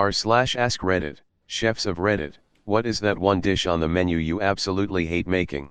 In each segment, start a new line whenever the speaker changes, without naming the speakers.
r/AskReddit, chefs of Reddit, what is that one dish on the menu you absolutely hate making?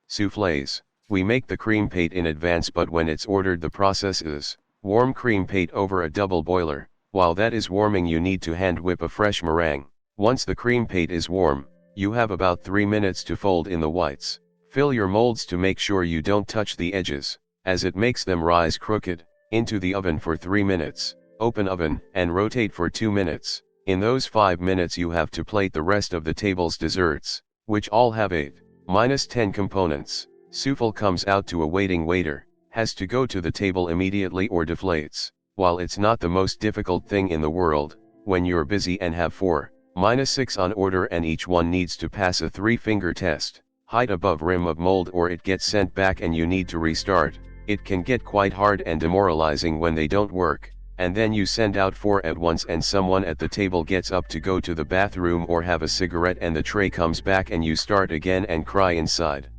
Soufflés. We make the cream pate in advance, but when it's ordered the process is, warm cream pate over a double boiler. While that is warming you need to hand whip a fresh meringue. Once the cream pate is warm, you have about 3 minutes to fold in the whites. Fill your molds to make sure you don't touch the edges, as it makes them rise crooked, into the oven for 3 minutes. Open oven and rotate for 2 minutes. In those 5 minutes you have to plate the rest of the table's desserts, which all have 8-10 components. Souffle comes out to a waiting waiter, has to go to the table immediately or deflates. While it's not the most difficult thing in the world, when you're busy and have 4-6 on order and each one needs to pass a 3-finger test, height above rim of mold or it gets sent back and you need to restart, it can get quite hard and demoralizing when they don't work. And then you send out 4 at once and someone at the table gets up to go to the bathroom or have a cigarette and the tray comes back and you start again and cry inside.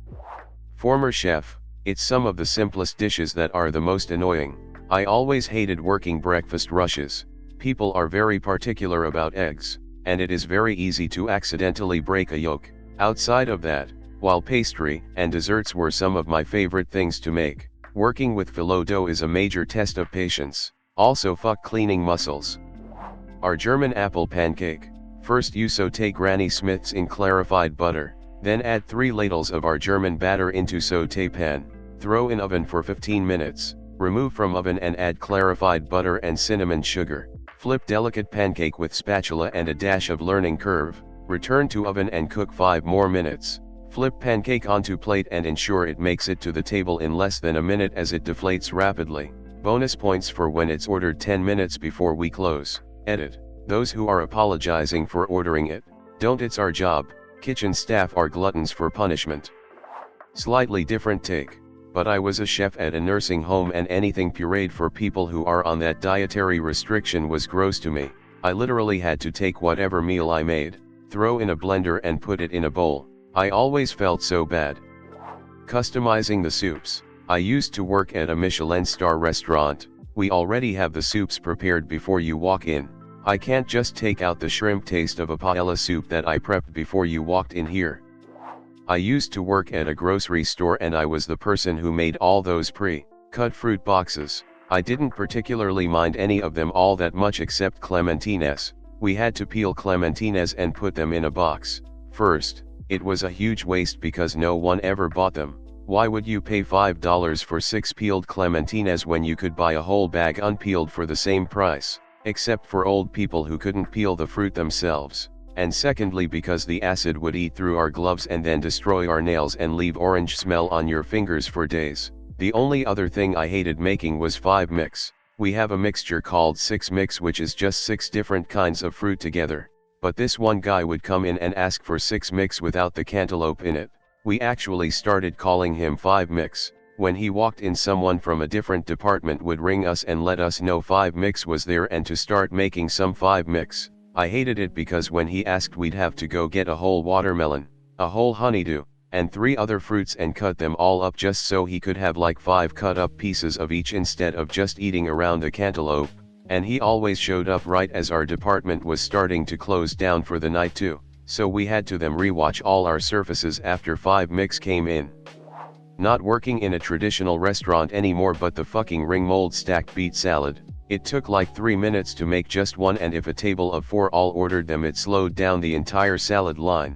Former chef, it's some of the simplest dishes that are the most annoying. I always hated working breakfast rushes. People are very particular about eggs, and it is very easy to accidentally break a yolk. Outside of that, while pastry and desserts were some of my favorite things to make, working with phyllo dough is a major test of patience. Also fuck cleaning muscles. Our German apple pancake. First you saute Granny Smith's in clarified butter, then add 3 ladles of our German batter into saute pan, throw in oven for 15 minutes, remove from oven and add clarified butter and cinnamon sugar, flip delicate pancake with spatula and a dash of learning curve, return to oven and cook 5 more minutes, flip pancake onto plate and ensure it makes it to the table in less than a minute as it deflates rapidly. Bonus points for when it's ordered 10 minutes before we close. Edit. Those who are apologizing for ordering it, don't, it's our job. Kitchen staff are gluttons for punishment. Slightly different take, but I was a chef at a nursing home and anything pureed for people who are on that dietary restriction was gross to me. I literally had to take whatever meal I made, throw in a blender and put it in a bowl. I always felt so bad. Customizing the soups. I used to work at a Michelin star restaurant. We already have the soups prepared before you walk in. I can't just take out the shrimp taste of a paella soup that I prepped before you walked in here. I used to work at a grocery store and I was the person who made all those pre-cut fruit boxes. I didn't particularly mind any of them all that much except clementines. We had to peel clementines and put them in a box. First, it was a huge waste because no one ever bought them. Why would you pay $5 for 6 peeled clementines when you could buy a whole bag unpeeled for the same price? Except for old people who couldn't peel the fruit themselves. And secondly because the acid would eat through our gloves and then destroy our nails and leave orange smell on your fingers for days. The only other thing I hated making was 5 mix. We have a mixture called 6 mix which is just 6 different kinds of fruit together. But this one guy would come in and ask for 6 mix without the cantaloupe in it. We actually started calling him 5 mix. When he walked in someone from a different department would ring us and let us know 5 mix was there and to start making some 5 mix. I hated it because when he asked we'd have to go get a whole watermelon, a whole honeydew, and 3 other fruits and cut them all up just so he could have like 5 cut up pieces of each instead of just eating around the cantaloupe, and he always showed up right as our department was starting to close down for the night too. So we had to rewatch all our surfaces after 5 mix came in. Not working in a traditional restaurant anymore but the fucking ring mold stacked beet salad. It took like 3 minutes to make just one and if a table of 4 all ordered them it slowed down the entire salad line.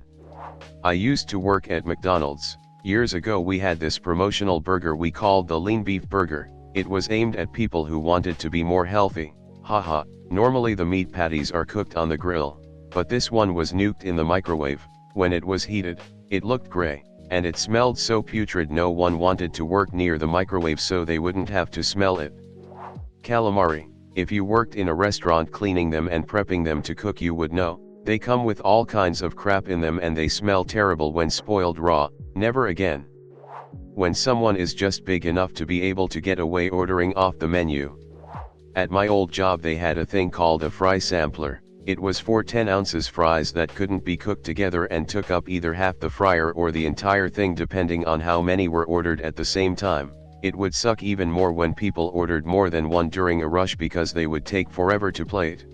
I used to work at McDonald's. Years ago we had this promotional burger we called the lean beef burger. It was aimed at people who wanted to be more healthy. Haha, normally the meat patties are cooked on the grill. But this one was nuked in the microwave. When it was heated, it looked gray, and it smelled so putrid no one wanted to work near the microwave so they wouldn't have to smell it. Calamari. If you worked in a restaurant cleaning them and prepping them to cook you would know, they come with all kinds of crap in them and they smell terrible when spoiled raw. Never again. When someone is just big enough to be able to get away ordering off the menu. At my old job they had a thing called a fry sampler. It was 4 10-ounce fries that couldn't be cooked together and took up either half the fryer or the entire thing depending on how many were ordered at the same time. It would suck even more when people ordered more than one during a rush because they would take forever to plate.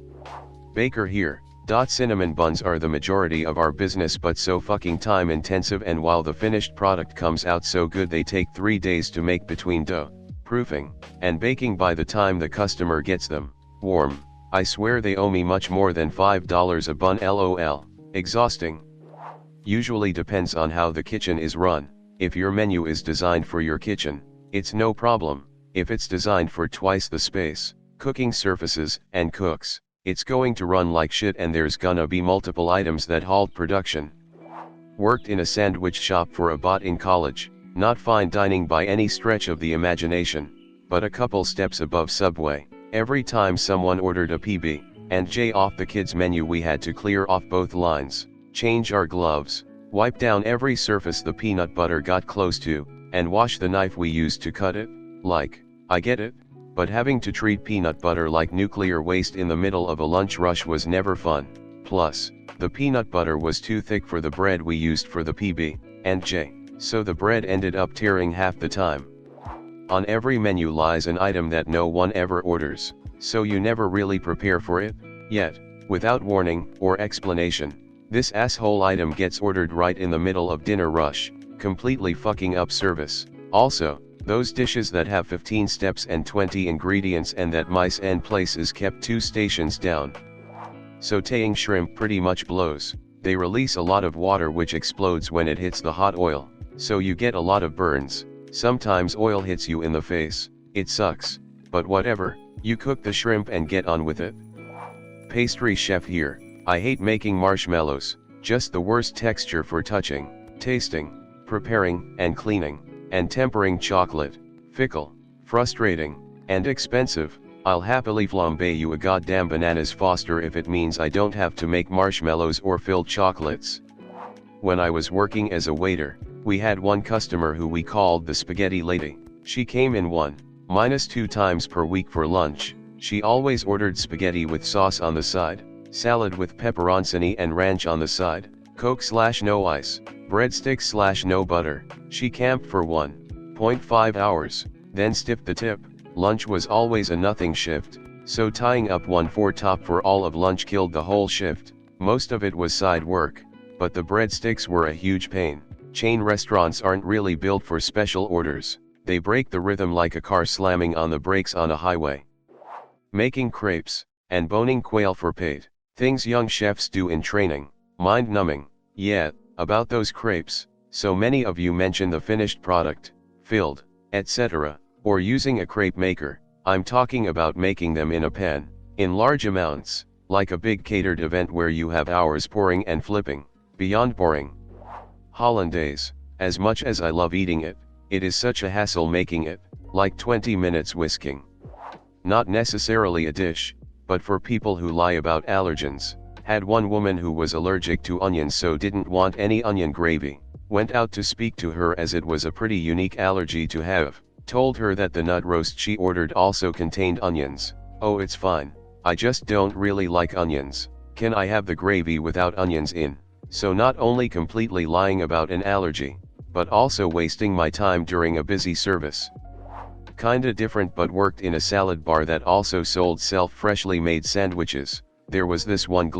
Baker here. Cinnamon buns are the majority of our business, but so fucking time intensive, and while the finished product comes out so good they take 3 days to make between dough, proofing, and baking. By the time the customer gets them warm, I swear they owe me much more than $5 a bun, lol. Exhausting. Usually depends on how the kitchen is run. If your menu is designed for your kitchen, it's no problem. If it's designed for twice the space, cooking surfaces, and cooks, it's going to run like shit, and there's gonna be multiple items that halt production. Worked in a sandwich shop for a bot in college, not fine dining by any stretch of the imagination, but a couple steps above Subway. Every time someone ordered a PB&J off the kids menu, we had to clear off both lines, change our gloves, wipe down every surface the peanut butter got close to, and wash the knife we used to cut it. Like, I get it, but having to treat peanut butter like nuclear waste in the middle of a lunch rush was never fun. Plus, the peanut butter was too thick for the bread we used for the PB&J, so the bread ended up tearing half the time. On every menu lies an item that no one ever orders, so you never really prepare for it, yet, without warning or explanation, this asshole item gets ordered right in the middle of dinner rush, completely fucking up service. Also, those dishes that have 15 steps and 20 ingredients, and that mice and places kept 2 stations down. Sautéing shrimp pretty much blows. They release a lot of water which explodes when it hits the hot oil, so you get a lot of burns. Sometimes oil hits you in the face. It sucks, but whatever, you cook the shrimp and get on with it. Pastry chef here. I hate making marshmallows, just the worst texture for touching, tasting, preparing, and cleaning. And tempering chocolate, fickle, frustrating, and expensive. I'll happily flambe you a goddamn bananas Foster if it means I don't have to make marshmallows or filled chocolates. When I was working as a waiter, we had one customer who we called the spaghetti lady. She came in 1-2 times per week for lunch. She always ordered spaghetti with sauce on the side, salad with pepperoncini and ranch on the side, Coke/no ice, breadsticks/no butter. She camped for 1.5 hours, then stiffed the tip. Lunch was always a nothing shift, so tying up 1/4 top for all of lunch killed the whole shift. Most of it was side work, but the breadsticks were a huge pain. Chain restaurants aren't really built for special orders. They break the rhythm like a car slamming on the brakes on a highway. Making crepes and boning quail for paid. Things young chefs do in training. Mind-numbing. Yeah, about those crepes, so many of you mention the finished product, filled, etc., or using a crepe maker. I'm talking about making them in a pan, in large amounts, like a big catered event where you have hours pouring and flipping. Beyond boring. Hollandaise, as much as I love eating it, it is such a hassle making it, like 20 minutes whisking. Not necessarily a dish, but for people who lie about allergens. Had one woman who was allergic to onions so didn't want any onion gravy. Went out to speak to her as it was a pretty unique allergy to have. Told her that the nut roast she ordered also contained onions. Oh, it's fine. I just don't really like onions. Can I have the gravy without onions in? So not only completely lying about an allergy, but also wasting my time during a busy service. Kinda different, but worked in a salad bar that also sold freshly made sandwiches. There was this one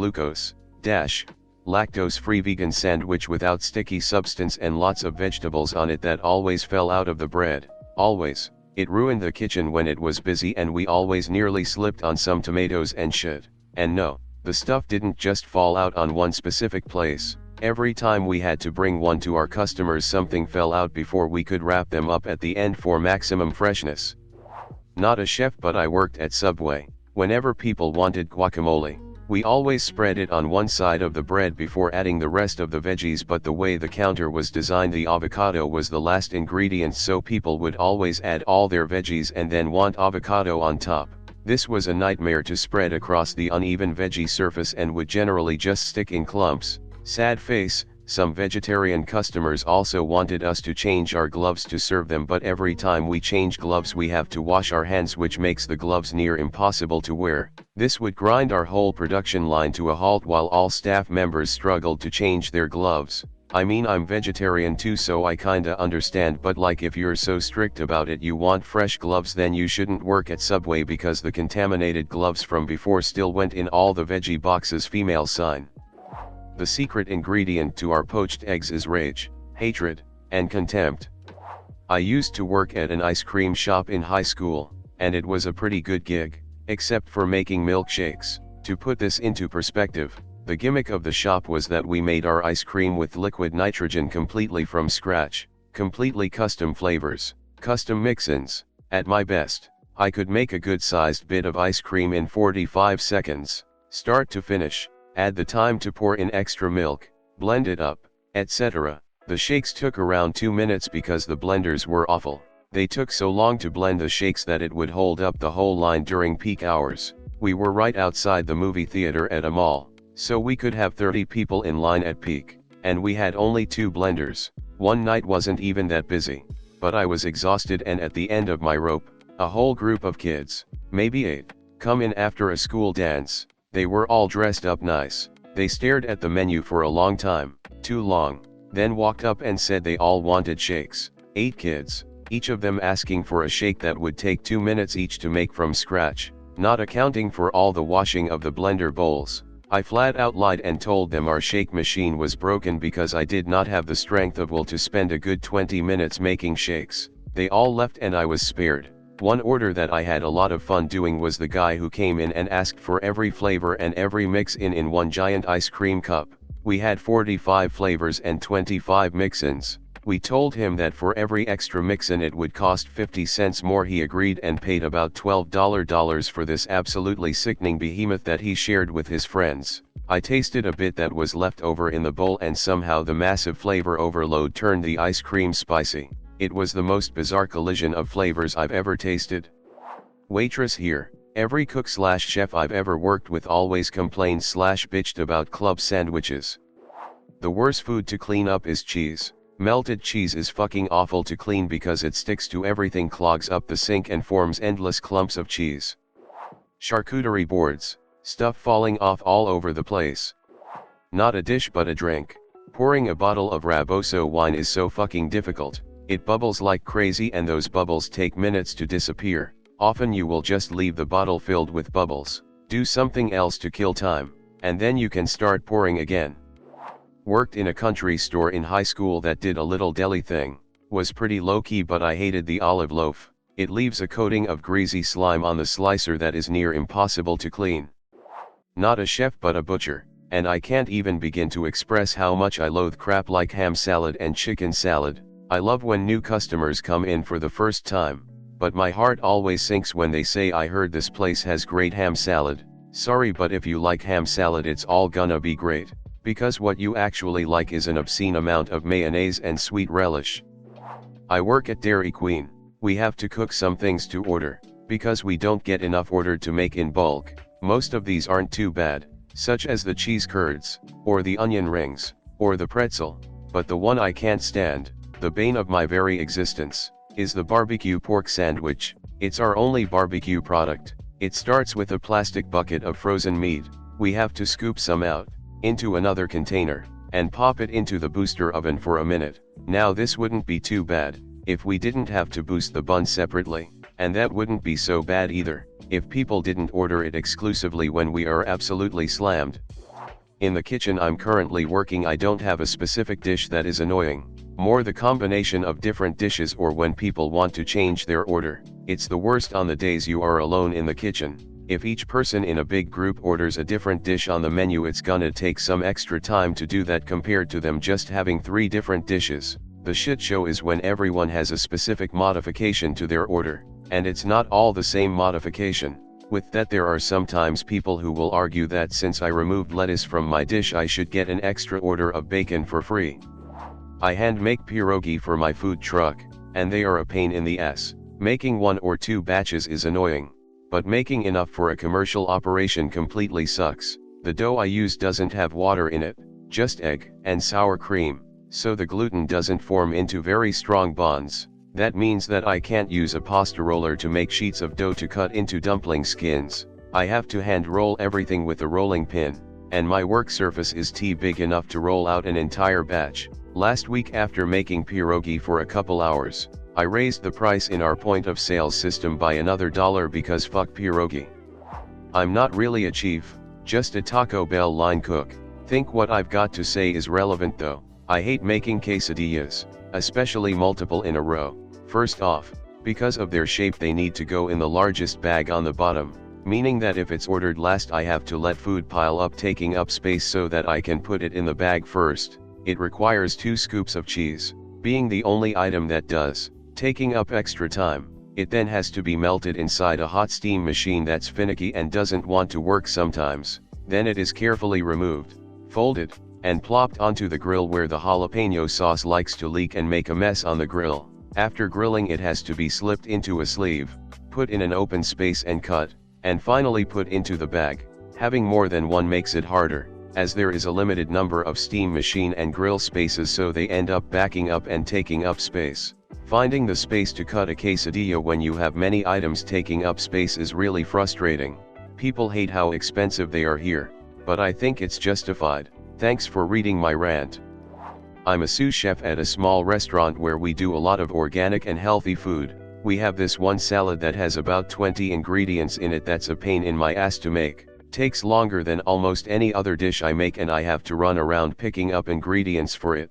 lactose-free vegan sandwich without sticky substance and lots of vegetables on it that always fell out of the bread. Always. It ruined the kitchen when it was busy, and we always nearly slipped on some tomatoes and shit. And no, the stuff didn't just fall out on one specific place. Every time we had to bring one to our customers, something fell out before we could wrap them up at the end for maximum freshness. Not a chef, but I worked at Subway. Whenever people wanted guacamole, we always spread it on one side of the bread before adding the rest of the veggies, but the way the counter was designed, the avocado was the last ingredient, so people would always add all their veggies and then want avocado on top. This was a nightmare to spread across the uneven veggie surface and would generally just stick in clumps. Sad face. Some vegetarian customers also wanted us to change our gloves to serve them, but every time we change gloves we have to wash our hands, which makes the gloves near impossible to wear. This would grind our whole production line to a halt while all staff members struggled to change their gloves. I mean, I'm vegetarian too, so I kinda understand, but like if you're so strict about it you want fresh gloves, then you shouldn't work at Subway because the contaminated gloves from before still went in all the veggie boxes. Female sign. The secret ingredient to our poached eggs is rage, hatred, and contempt. I used to work at an ice cream shop in high school, and it was a pretty good gig, except for making milkshakes. To put this into perspective, the gimmick of the shop was that we made our ice cream with liquid nitrogen completely from scratch, completely custom flavors, custom mix-ins. At my best, I could make a good-sized bit of ice cream in 45 seconds, start to finish, add the time to pour in extra milk, blend it up, etc. The shakes took around 2 minutes because the blenders were awful. They took so long to blend the shakes that it would hold up the whole line during peak hours. We were right outside the movie theater at a mall, so we could have 30 people in line at peak, and we had only 2 blenders. One night wasn't even that busy, but I was exhausted, and at the end of my rope, a whole group of kids, maybe 8, come in after a school dance. They were all dressed up nice. They stared at the menu for a long time, too long, then walked up and said they all wanted shakes. 8 kids, each of them asking for a shake that would take 2 minutes each to make from scratch, not accounting for all the washing of the blender bowls. I flat out lied and told them our shake machine was broken because I did not have the strength of will to spend a good 20 minutes making shakes. They all left and I was spared. One order that I had a lot of fun doing was the guy who came in and asked for every flavor and every mix-in in one giant ice cream cup. We had 45 flavors and 25 mix-ins. We told him that for every extra mix-in it would cost 50 cents more. He agreed and paid about $12 for this absolutely sickening behemoth that he shared with his friends. I tasted a bit that was left over in the bowl, and somehow the massive flavor overload turned the ice cream spicy. It was the most bizarre collision of flavors I've ever tasted. Waitress here. Every cook/chef I've ever worked with always complained/bitched about club sandwiches. The worst food to clean up is cheese. Melted cheese is fucking awful to clean because it sticks to everything, clogs up the sink and forms endless clumps of cheese. Charcuterie boards, stuff falling off all over the place. Not a dish but a drink. Pouring a bottle of Raboso wine is so fucking difficult. It bubbles like crazy and those bubbles take minutes to disappear. Often you will just leave the bottle filled with bubbles, do something else to kill time, and then you can start pouring again. Worked in a country store in high school that did a little deli thing. Was pretty low-key, but I hated the olive loaf. It leaves a coating of greasy slime on the slicer that is near impossible to clean. Not a chef but a butcher, and I can't even begin to express how much I loathe crap like ham salad and chicken salad. I love when new customers come in for the first time, but my heart always sinks when they say, "I heard this place has great ham salad." Sorry, but if you like ham salad it's all gonna be great. Because what you actually like is an obscene amount of mayonnaise and sweet relish. I work at Dairy Queen. We have to cook some things to order, because we don't get enough ordered to make in bulk. Most of these aren't too bad, such as the cheese curds, or the onion rings, or the pretzel, but the one I can't stand, the bane of my very existence, is the barbecue pork sandwich. It's our only barbecue product. It starts with a plastic bucket of frozen meat. We have to scoop some out into another container, and pop it into the booster oven for a minute. Now this wouldn't be too bad, if we didn't have to boost the bun separately, and that wouldn't be so bad either, if people didn't order it exclusively when we are absolutely slammed. In the kitchen I'm currently working I don't have a specific dish that is annoying, more the combination of different dishes or when people want to change their order. It's the worst on the days you are alone in the kitchen. If each person in a big group orders a different dish on the menu it's gonna take some extra time to do that compared to them just having 3 different dishes. The shit show is when everyone has a specific modification to their order, and it's not all the same modification. With that there are sometimes people who will argue that since I removed lettuce from my dish I should get an extra order of bacon for free. I hand make pierogi for my food truck, and they are a pain in the ass. Making 1 or 2 batches is annoying, but making enough for a commercial operation completely sucks. The dough I use doesn't have water in it, just egg and sour cream, so the gluten doesn't form into very strong bonds. That means that I can't use a pasta roller to make sheets of dough to cut into dumpling skins. I have to hand roll everything with a rolling pin, and my work surface is big enough to roll out an entire batch. Last week after making pierogi for a couple hours, I raised the price in our point of sale system by another $1 because fuck pierogi. I'm not really a chief, just a Taco Bell line cook. Think what I've got to say is relevant though. I hate making quesadillas, especially multiple in a row. First off, because of their shape they need to go in the largest bag on the bottom, meaning that if it's ordered last I have to let food pile up taking up space so that I can put it in the bag first. It requires 2 scoops of cheese, being the only item that does, taking up extra time. It then has to be melted inside a hot steam machine that's finicky and doesn't want to work sometimes. Then it is carefully removed, folded, and plopped onto the grill where the jalapeno sauce likes to leak and make a mess on the grill. After grilling it has to be slipped into a sleeve, put in an open space and cut, and finally put into the bag. Having more than one makes it harder, as there is a limited number of steam machine and grill spaces so they end up backing up and taking up space. Finding the space to cut a quesadilla when you have many items taking up space is really frustrating. People hate how expensive they are here, but I think it's justified. Thanks for reading my rant. I'm a sous chef at a small restaurant where we do a lot of organic and healthy food. We have this one salad that has about 20 ingredients in it that's a pain in my ass to make. Takes longer than almost any other dish I make and I have to run around picking up ingredients for it.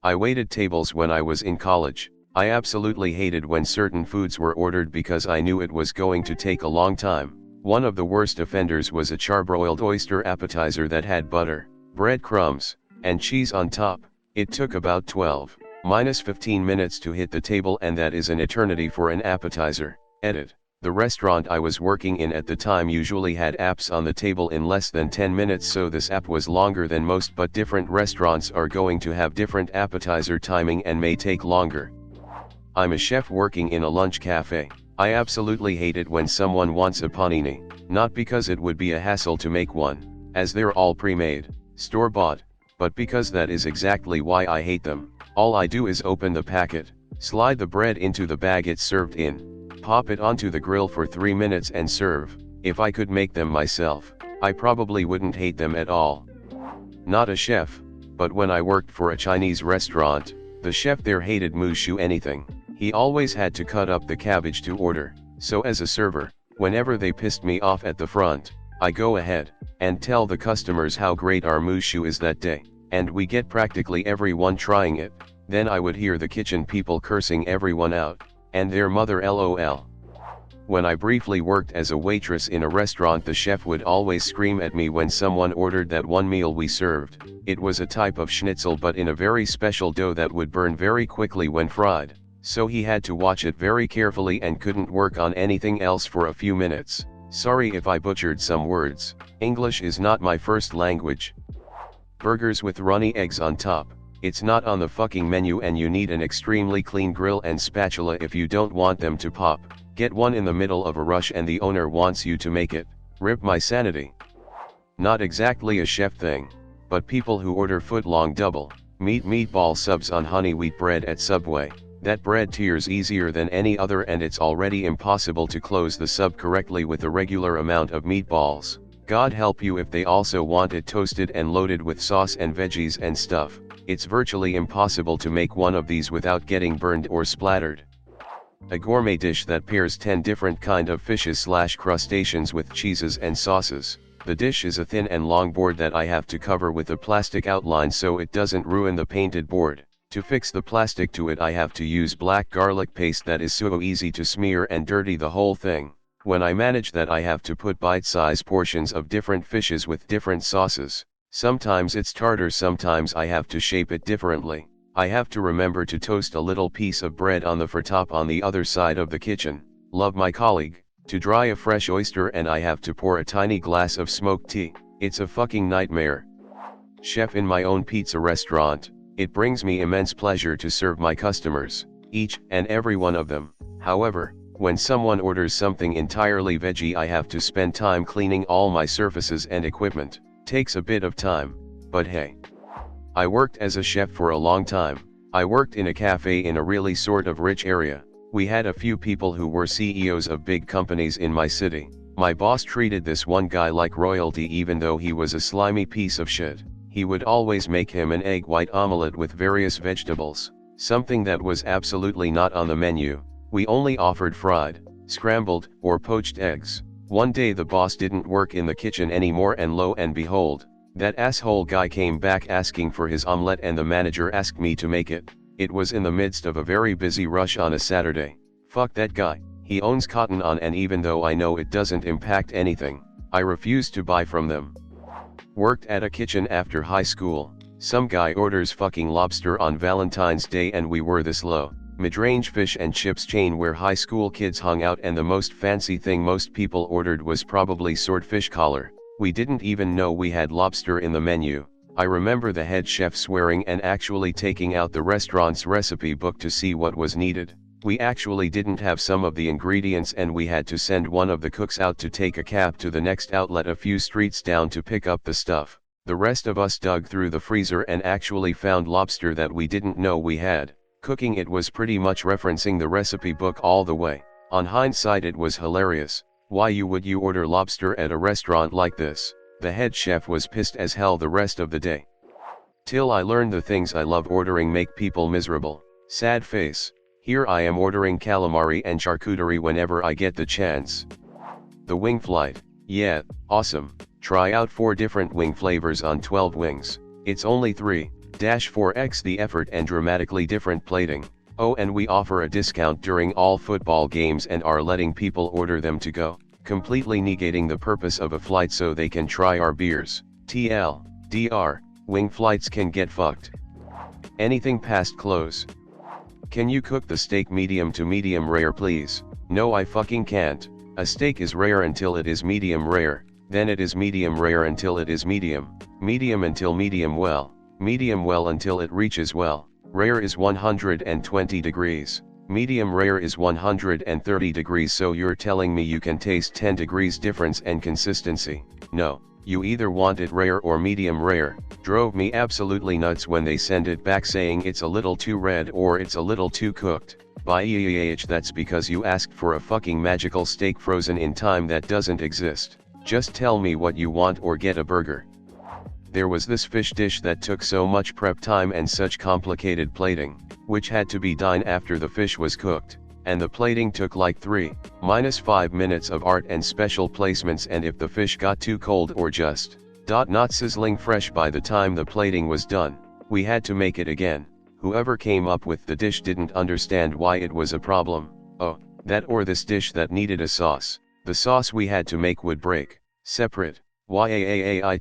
I waited tables when I was in college. I absolutely hated when certain foods were ordered because I knew it was going to take a long time. One of the worst offenders was a charbroiled oyster appetizer that had butter, breadcrumbs, and cheese on top. It took about 12-15 minutes to hit the table and that is an eternity for an appetizer. Edit. The restaurant I was working in at the time usually had apps on the table in less than 10 minutes so this app was longer than most but different restaurants are going to have different appetizer timing and may take longer. I'm a chef working in a lunch cafe. I absolutely hate it when someone wants a panini, not because it would be a hassle to make one, as they're all pre-made, store-bought, but because that is exactly why I hate them. All I do is open the packet, slide the bread into the bag it's served in, pop it onto the grill for 3 minutes and serve. If I could make them myself, I probably wouldn't hate them at all. Not a chef, but when I worked for a Chinese restaurant, the chef there hated mushu anything. He always had to cut up the cabbage to order, so as a server, whenever they pissed me off at the front, I go ahead and tell the customers how great our mushu is that day, and we get practically everyone trying it. Then I would hear the kitchen people cursing everyone out, and their mother lol. When I briefly worked as a waitress in a restaurant, the chef would always scream at me when someone ordered that one meal we served. It was a type of schnitzel but in a very special dough that would burn very quickly when fried, so he had to watch it very carefully and couldn't work on anything else for a few minutes. Sorry if I butchered some words, English is not my first language. Burgers with runny eggs on top. It's not on the fucking menu and you need an extremely clean grill and spatula if you don't want them to pop. Get one in the middle of a rush and the owner wants you to make it. Rip my sanity. Not exactly a chef thing, but people who order foot-long double meatball subs on honey wheat bread at Subway. That bread tears easier than any other and it's already impossible to close the sub correctly with a regular amount of meatballs. God help you if they also want it toasted and loaded with sauce and veggies and stuff. It's virtually impossible to make one of these without getting burned or splattered. A gourmet dish that pairs 10 different kind of fishes/crustaceans with cheeses and sauces. The dish is a thin and long board that I have to cover with a plastic outline so it doesn't ruin the painted board. To fix the plastic to it I have to use black garlic paste that is so easy to smear and dirty the whole thing. When I manage that I have to put bite-sized portions of different fishes with different sauces. Sometimes it's tartar, sometimes I have to shape it differently. I have to remember to toast a little piece of bread on the top on the other side of the kitchen. Love my colleague. To dry a fresh oyster and I have to pour a tiny glass of smoked tea. It's a fucking nightmare. Chef in my own pizza restaurant. It brings me immense pleasure to serve my customers, each and every one of them. However, when someone orders something entirely veggie I have to spend time cleaning all my surfaces and equipment. Takes a bit of time, but hey. I worked as a chef for a long time. I worked in a cafe in a really sort of rich area. We had a few people who were CEOs of big companies in my city. My boss treated this one guy like royalty even though he was a slimy piece of shit. he would always make him an egg white omelette with various vegetables, something that was absolutely not on the menu. We only offered fried, scrambled, or poached eggs. One day the boss didn't work in the kitchen anymore, and lo and behold, that asshole guy came back asking for his omelette, and the manager asked me to make it. It was in the midst of a very busy rush on a Saturday. Fuck that guy, he owns Cotton On, and even though I know it doesn't impact anything, I refuse to buy from them. Worked at a kitchen after high school. Some guy orders fucking lobster on Valentine's Day, and we were this low mid-range fish and chips chain where high school kids hung out, and the most fancy thing most people ordered was probably swordfish collar. We didn't even know we had lobster in the menu. I remember the head chef swearing and actually taking out the restaurant's recipe book to see what was needed. We actually didn't have some of the ingredients, and we had to send one of the cooks out to take a cab to the next outlet a few streets down to pick up the stuff. The rest of us dug through the freezer and actually found lobster that we didn't know we had. Cooking it was pretty much referencing the recipe book all the way. On hindsight, it was hilarious. Why would you order lobster at a restaurant like this? The head chef was pissed as hell the rest of the day. Till I learned the things I love ordering make people miserable. Sad face. Here I am ordering calamari and charcuterie whenever I get the chance. The wing flight. Yeah, awesome. Try out 4 different wing flavors on 12 wings. It's only 3-4x the effort and dramatically different plating. Oh, and we offer a discount during all football games and are letting people order them to go, completely negating the purpose of a flight so they can try our beers. TLDR, wing flights can get fucked. Anything past close. Can you cook the steak medium to medium rare, please? No, I fucking can't. A steak is rare until it is medium rare, then it is medium rare until it is medium until medium well until it reaches well. Rare is 120 degrees, medium rare is 130 degrees, so you're telling me you can taste 10 degrees difference and consistency? No, you either want it rare or medium rare. Drove me absolutely nuts when they send it back saying it's a little too red or it's a little too cooked. That's because you asked for a fucking magical steak frozen in time that doesn't exist. Just tell me what you want or get a burger. There was this fish dish that took so much prep time and such complicated plating, which had to be done after the fish was cooked, and the plating took like 3-5 minutes of art and special placements, and if the fish got too cold or just not sizzling fresh by the time the plating was done, we had to make it again. Whoever came up with the dish didn't understand why it was a problem. Oh, that or this dish that needed a sauce. The sauce we had to make would break separate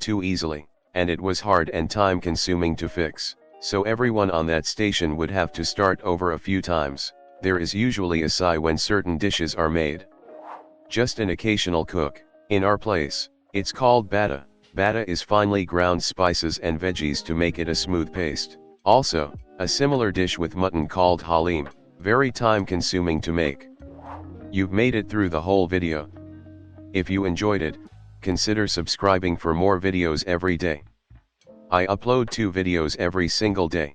too easily, and it was hard and time consuming to fix, so everyone on that station would have to start over a few times. There is usually a sigh when certain dishes are made. Just an occasional cook. In our place, it's called bata. Bata is finely ground spices and veggies to make it a smooth paste. Also, a similar dish with mutton called halim, very time consuming to make. You've made it through the whole video. If you enjoyed it, consider subscribing for more videos every day. I upload 2 videos every single day.